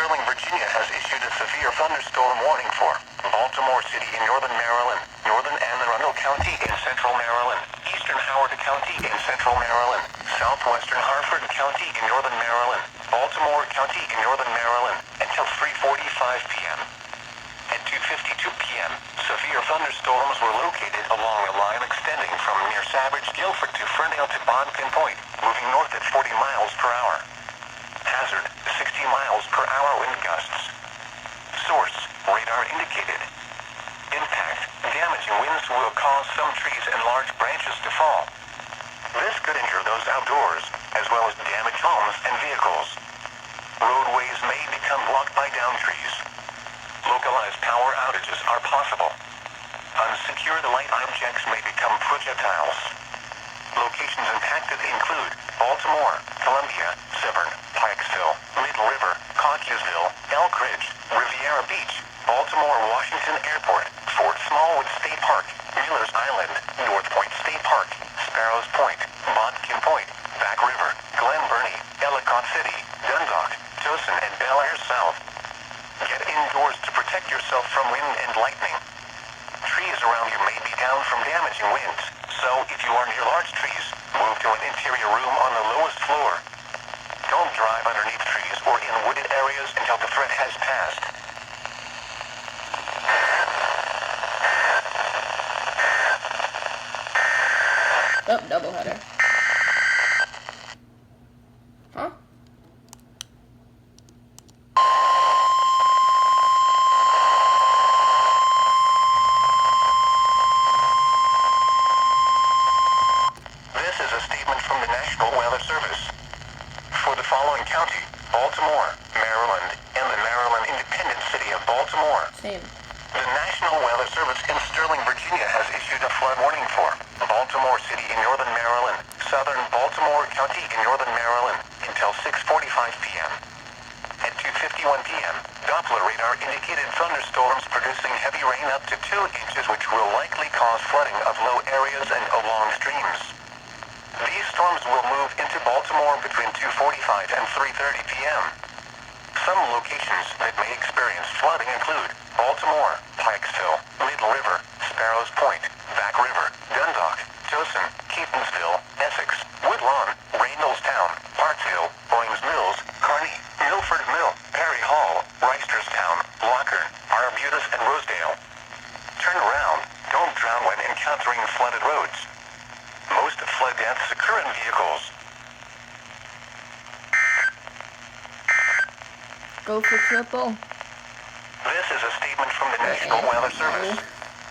Sterling, Virginia has issued a severe thunderstorm warning for Baltimore City in northern Maryland, northern Anne Arundel County in central Maryland, eastern Howard County in central Maryland, southwestern Harford County in northern Maryland, Baltimore County in northern Maryland, until 3:45 p.m. At 2:52 p.m., severe thunderstorms were located along a line extending from near Savage, Guilford to Ferndale to Bodkin Point, moving north at 40 miles per hour. Hazard, 60 miles per hour wind gusts. Source, radar indicated. Impact, damaging winds will cause some trees and large branches to fall. This could injure those outdoors, as well as damage homes and vehicles. Roadways may become blocked by downed trees. Localized power outages are possible. Unsecured light objects may become projectiles. Locations impacted include Baltimore, Columbia, Severn, Pikesville, Middle River, Cotchesville, Elk Ridge, Riviera Beach, Baltimore Washington Airport, Fort Smallwood State Park, Miller's Island, North Point State Park, Sparrows Point, Bodkin Point, Back River, Glen Burnie, Ellicott City, Dundalk, Towson and Bel Air South. Get indoors to protect yourself from wind and lightning. Trees around you may be down from damaging winds, so if you are near large trees, move to an interior room on the lowest floor. Don't drive underneath trees or in wooded areas until the threat has passed. Oh, doubleheader. Huh? This is a statement from the National Weather Service. For the following county, Baltimore, Maryland, and the Maryland Independent City of Baltimore. Same. The National Weather Service in Sterling, Virginia has issued a flood warning for Baltimore City in northern Maryland, southern Baltimore County in northern Maryland, until 6:45 p.m. At 2:51 p.m., Doppler radar indicated thunderstorms producing heavy rain up to 2 inches, which will likely cause flooding of low areas and along streams. These storms will move into Baltimore between 2:45 and 3:30 p.m. Some locations that may experience flooding include Baltimore, Pikesville, Middle River, Sparrows Point, Back River, Dundalk, Towson, Keatonsville, Essex, Woodlawn, Reynoldstown, Parkville, Owings Mills, Kearney, Milford Mill, Perry Hall, Reisterstown, Lockern, Arbutus, and Rosedale. Turn around. Don't drown when encountering flooded roads. Most flood deaths occur in vehicles. Go for triple. This is a statement from the National Weather Service.